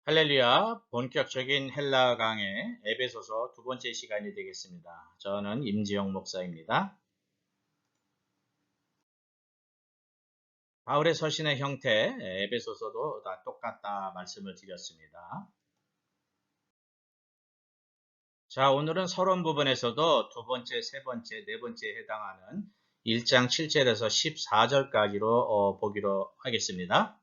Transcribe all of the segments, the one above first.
할렐루야, 본격적인 헬라 강의 에베소서 두 번째 시간이 되겠습니다. 저는 임지영 목사입니다. 바울의 서신의 형태, 에베소서도 다 똑같다 말씀을 드렸습니다. 자, 오늘은 서론 부분에서도 두 번째, 세 번째, 네 번째에 해당하는 1장 7절에서 14절까지로 보기로 하겠습니다.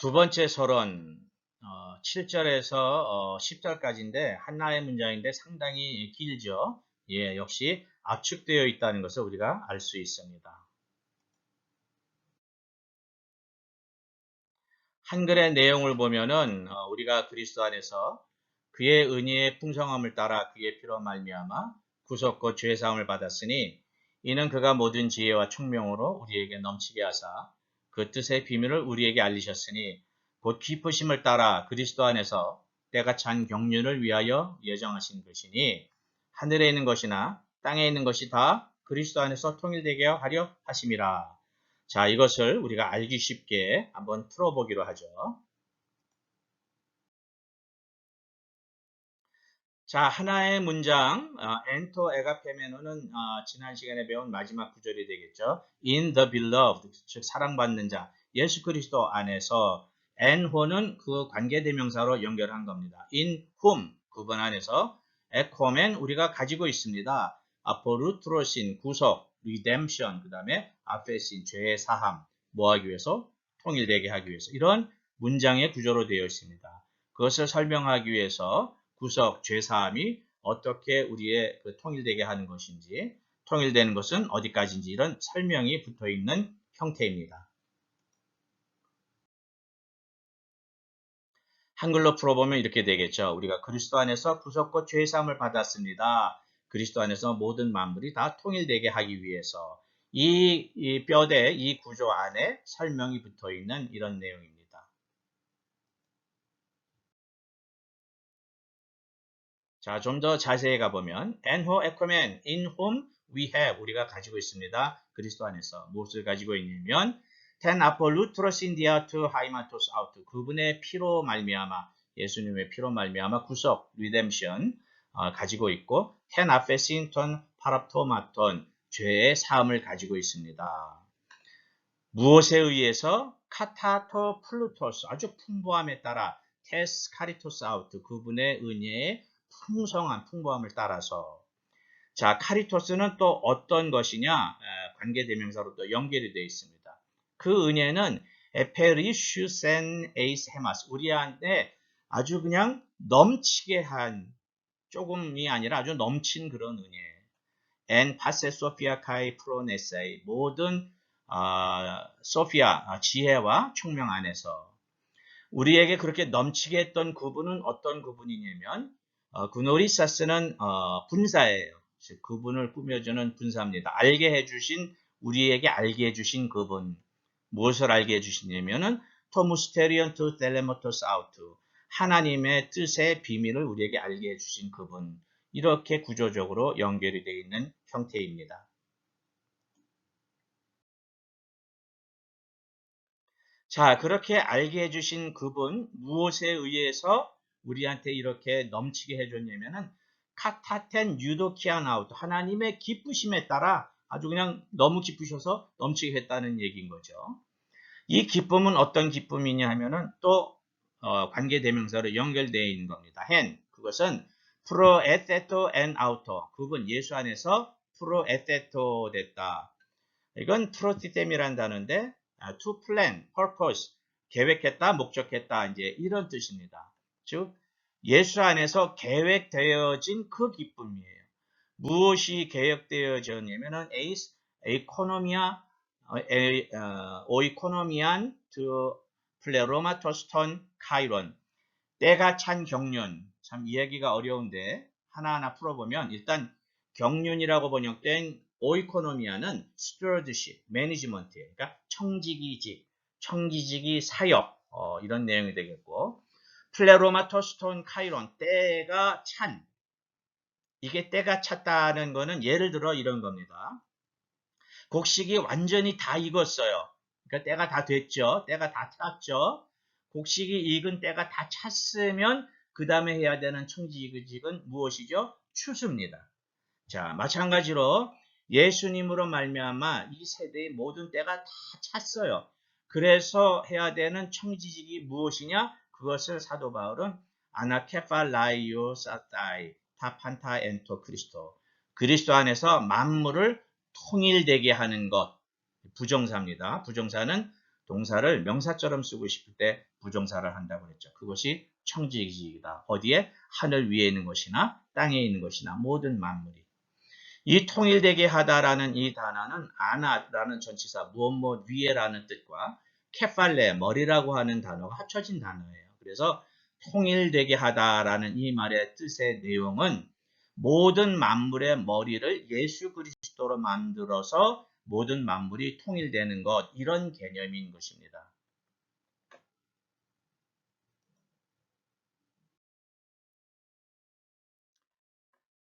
두 번째 서론 7절에서 10절까지인데 하나의 문장인데 상당히 길죠. 예, 역시 압축되어 있다는 것을 우리가 알 수 있습니다. 한글의 내용을 보면은 우리가 그리스도 안에서 그의 은혜의 풍성함을 따라 그의 피로 말미암아 구속과 죄 사함을 받았으니 이는 그가 모든 지혜와 총명으로 우리에게 넘치게 하사 그 뜻의 비밀을 우리에게 알리셨으니 곧 기쁘심을 따라 그리스도 안에서 때가 찬 경륜을 위하여 예정하신 것이니 하늘에 있는 것이나 땅에 있는 것이 다 그리스도 안에서 통일되게 하려 하심이라. 자, 이것을 우리가 알기 쉽게 한번 풀어보기로 하죠. 자, 하나의 문장, 엔토 에가페메노는 지난 시간에 배운 마지막 구절이 되겠죠. In the beloved, 즉 사랑받는 자, 예수 그리스도 안에서 엔호는 그 관계대명사로 연결한 겁니다. In whom, 그분 안에서 에코멘 우리가 가지고 있습니다. 아포루트로신, 구속, 리뎀션, 그 다음에 아페신, 죄의 사함, 뭐하기 위해서? 통일되게 하기 위해서. 이런 문장의 구조로 되어 있습니다. 그것을 설명하기 위해서 구속, 죄사함이 어떻게 우리의 통일되게 하는 것인지, 통일되는 것은 어디까지인지 이런 설명이 붙어 있는 형태입니다. 한글로 풀어보면 이렇게 되겠죠. 우리가 그리스도 안에서 구속과 죄사함을 받았습니다. 그리스도 안에서 모든 만물이 다 통일되게 하기 위해서 이 뼈대, 이 구조 안에 설명이 붙어 있는 이런 내용입니다. 자, 좀 더 자세히 가보면 엔호 에코멘 in whom we have 우리가 가지고 있습니다. 그리스도 안에서 무엇을 가지고 있냐면 ten apolu트ros india to haimatos out 그분의 피로 말미암아 예수님의 피로 말미암아 구속 리뎀션 가지고 있고 ten aphesin ton paraptomaton 죄의 사함을 가지고 있습니다. 무엇에 의해서 카타토 플루토스 아주 풍부함에 따라 테스 카리토스 아우트 그분의 은혜의 풍성한 풍부함을 따라서 자 카리토스는 또 어떤 것이냐 관계대명사로 또 연결이 되어 있습니다. 그 은혜는 에페리슈센 에이스 헤마스 우리한테 아주 그냥 넘치게 한 조금이 아니라 아주 넘친 그런 은혜 엔 파세 소피아 카이 프로네사이 모든 소피아 지혜와 총명 안에서 우리에게 그렇게 넘치게 했던 그분은 어떤 그분이냐면 구노리사스는 분사예요. 즉 그분을 꾸며주는 분사입니다. 알게 해주신 우리에게 알게 해주신 그분 무엇을 알게 해주시냐면은 토무스테리언 투 텔레모토스 아우트 하나님의 뜻의 비밀을 우리에게 알게 해주신 그분 이렇게 구조적으로 연결이 되어 있는 형태입니다. 자, 그렇게 알게 해주신 그분 무엇에 의해서 우리한테 이렇게 넘치게 해줬냐면은 카타텐 유도키안 아우트 하나님의 기쁘심에 따라 아주 그냥 너무 기쁘셔서 넘치게 했다는 얘기인 거죠. 이 기쁨은 어떤 기쁨이냐 하면은 또 관계대명사로 연결되어 있는 겁니다. hen 그것은 프로에테토 앤 아우터 그분 예수 안에서 프로에테토 됐다. 이건 프로티템이라는 단어인데 to plan, purpose, 계획했다, 목적했다 이제 이런 뜻입니다. 즉 예수 안에서 계획되어진 그 기쁨이에요. 무엇이 계획되어졌냐면은 에이코노미아 오이코노미안 드 플레로마토스톤 카이론 때가 찬 경륜 참 이야기가 어려운데 하나하나 풀어보면 일단 경륜이라고 번역된 오이코노미아는 스튜어드십, 매니지먼트예요. 그러니까 청지기직, 사역 이런 내용이 되겠고 플레로마토스톤 카이론 때가 찬 이게 때가 찼다는 거는 예를 들어 이런 겁니다. 곡식이 완전히 다 익었어요. 그러니까 때가 다 됐죠. 때가 다 찼죠. 곡식이 익은 때가 다 찼으면 그 다음에 해야 되는 청지기직은 무엇이죠? 추수입니다. 자, 마찬가지로 예수님으로 말미암아 이 세대의 모든 때가 다 찼어요. 그래서 해야 되는 청지직이 무엇이냐? 그것을 사도 바울은 아나케팔라이오 사타이 타판타 엔토 그리스도, 그리스도 안에서 만물을 통일되게 하는 것, 부정사입니다. 부정사는 동사를 명사처럼 쓰고 싶을 때 부정사를 한다고 했죠. 그것이 청지기직이다. 어디에? 하늘 위에 있는 것이나 땅에 있는 것이나 모든 만물이. 이 통일되게 하다라는 이 단어는 아나라는 전치사 무엇 위에라는 뜻과 케팔레 머리라고 하는 단어가 합쳐진 단어예요. 그래서 통일되게 하다라는 이 말의 뜻의 내용은 모든 만물의 머리를 예수 그리스도로 만들어서 모든 만물이 통일되는 것, 이런 개념인 것입니다.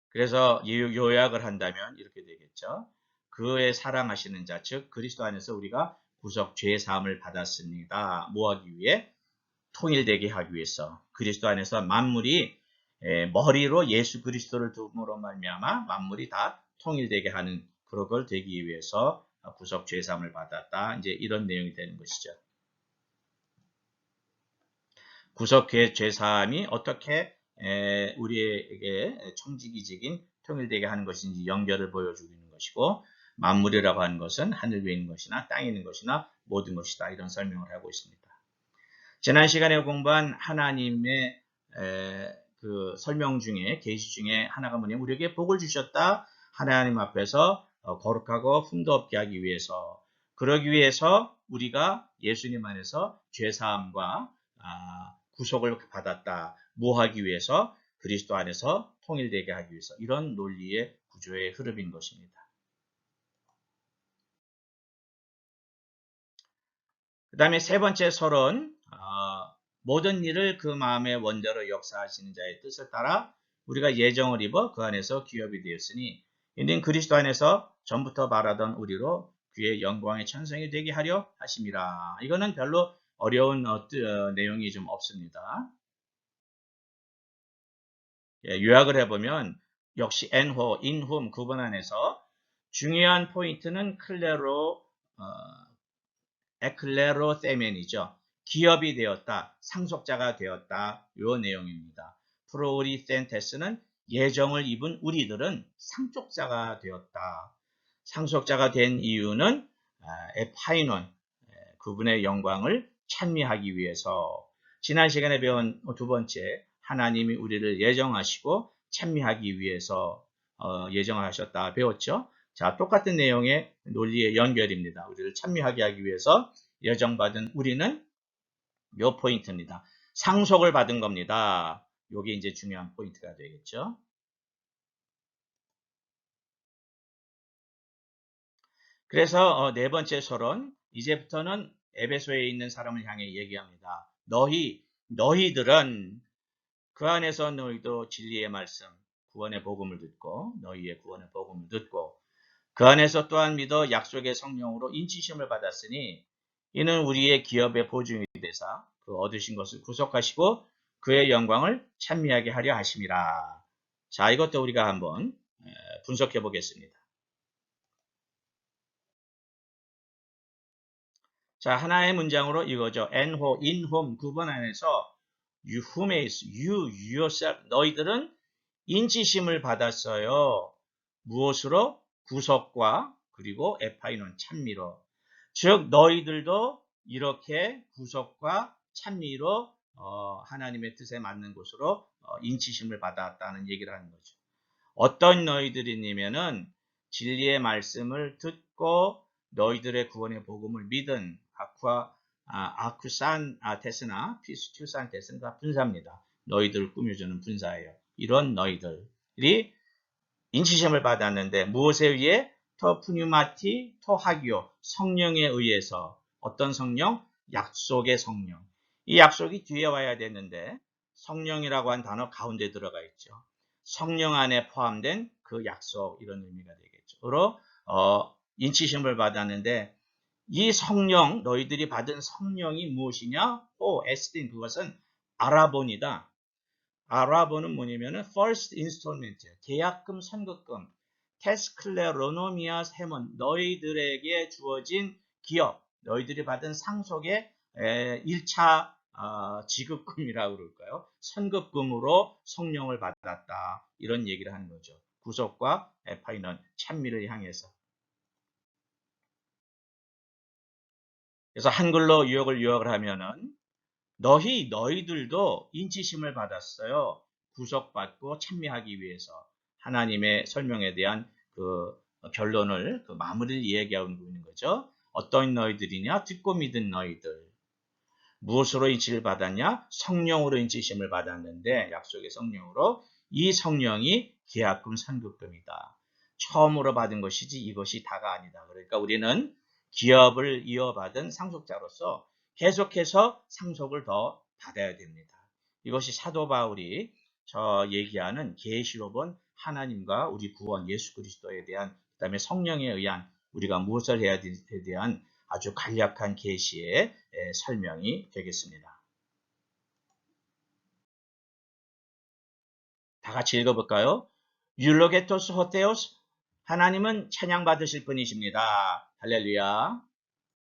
그래서 요약을 한다면 이렇게 되겠죠. 그의 사랑하시는 자, 즉 그리스도 안에서 우리가 구속 죄 사함을 받았습니다. 뭐 하기 위해? 통일되게 하기 위해서. 그리스도 안에서 만물이 머리로 예수 그리스도를 둠으로 말미암아 만물이 다 통일되게 하는 그런 걸 되기 위해서 구속 죄 사함을 받았다. 이제 이런 내용이 되는 것이죠. 구속 죄 사함이 어떻게 우리에게 청지기직인 통일되게 하는 것인지 연결을 보여주고 있는 것이고, 만물이라고 하는 것은 하늘 위에 있는 것이나 땅에 있는 것이나 모든 것이다, 이런 설명을 하고 있습니다. 지난 시간에 공부한 하나님의 그 설명 중에, 계시 중에 하나가 뭐냐면 우리에게 복을 주셨다. 하나님 앞에서 거룩하고 흠도 없게 하기 위해서, 그러기 위해서 우리가 예수님 안에서 죄사함과 구속을 받았다. 뭐 하기 위해서? 그리스도 안에서 통일되게 하기 위해서. 이런 논리의 구조의 흐름인 것입니다. 그 다음에 세 번째 설은 모든 일을 그 마음의 원대로 역사하시는 자의 뜻을 따라 우리가 예정을 입어 그 안에서 기업이 되었으니 이는 그리스도 안에서 전부터 말하던 우리로 그의 영광의 천성이 되게 하려 하심이라. 이거는 별로 어려운 내용이 좀 없습니다. 요약을 해보면 역시 엔호, 인훔 구분 안에서 중요한 포인트는 에클레로테멘이죠. 기업이 되었다, 상속자가 되었다, 요 내용입니다. 프로리센테스는 예정을 입은 우리들은 상속자가 되었다. 상속자가 된 이유는 에파이논, 그분의 영광을 찬미하기 위해서. 지난 시간에 배운 두 번째, 하나님이 우리를 예정하시고 찬미하기 위해서 예정하셨다 배웠죠. 자, 똑같은 내용의 논리의 연결입니다. 우리를 찬미하게 하기 위해서 예정받은 우리는 요 포인트입니다. 상속을 받은 겁니다. 요게 이제 중요한 포인트가 되겠죠. 그래서 네 번째 서론, 이제부터는 에베소에 있는 사람을 향해 얘기합니다. 너희들은 그 안에서 너희도 진리의 말씀, 구원의 복음을 듣고, 너희의 구원의 복음을 듣고, 그 안에서 또한 믿어 약속의 성령으로 인치심을 받았으니 이는 우리의 기업의 보증이 되사 그 얻으신 것을 구속하시고 그의 영광을 찬미하게 하려 하심이라. 자, 이것도 우리가 한번 분석해 보겠습니다. 자, 하나의 문장으로 이거죠. 엔호, 인홈 구분 안에서 you who makes you yourself, 너희들은 인치심을 받았어요. 무엇으로? 구속과 그리고 에파이논 찬미로. 즉 너희들도 이렇게 구속과 찬미로 하나님의 뜻에 맞는 곳으로 인치심을 받았다는 얘기를 하는 거죠. 어떤 너희들이냐면은 진리의 말씀을 듣고 너희들의 구원의 복음을 믿은 아쿠산 테스나 피스투산 테스가 분사입니다. 너희들 꾸며주는 분사예요. 이런 너희들이 인치심을 받았는데 무엇에 의해? 토 푸뉴마티 토 하기오, 성령에 의해서. 어떤 성령? 약속의 성령. 이 약속이 뒤에 와야 되는데 성령이라고 한 단어 가운데 들어가 있죠. 성령 안에 포함된 그 약속, 이런 의미가 되겠죠. 그로 인치심을 받았는데 이 성령, 너희들이 받은 성령이 무엇이냐? 에스틴, 그것은 아라본이다. 아라본은 뭐냐면은 first installment, 계약금, 선급금, 테스클레로노미아 세몬, 너희들에게 주어진 기업, 너희들이 받은 상속의 1차 지급금이라고 그럴까요? 선급금으로 성령을 받았다. 이런 얘기를 하는 거죠. 구속과 파이넌, 찬미를 향해서. 그래서 한글로 요약을 하면은 너희들도 인치심을 받았어요. 구속받고 참여하기 위해서. 하나님의 설명에 대한 그 결론을, 그 마무리를 얘기하고 있는 거죠. 어떤 너희들이냐? 듣고 믿은 너희들. 무엇으로 인치를 받았냐? 성령으로 인치심을 받았는데, 약속의 성령으로. 이 성령이 계약금, 선급금이다. 처음으로 받은 것이지 이것이 다가 아니다. 그러니까 우리는 기업을 이어받은 상속자로서 계속해서 상속을 더 받아야 됩니다. 이것이 사도 바울이 저 얘기하는 계시로 본 하나님과 우리 구원 예수 그리스도에 대한, 그다음에 성령에 의한 우리가 무엇을 해야 되에 대한 아주 간략한 계시의 설명이 되겠습니다. 다 같이 읽어볼까요? 율로게토스 호테오스, 하나님은 찬양받으실 분이십니다. 할렐루야.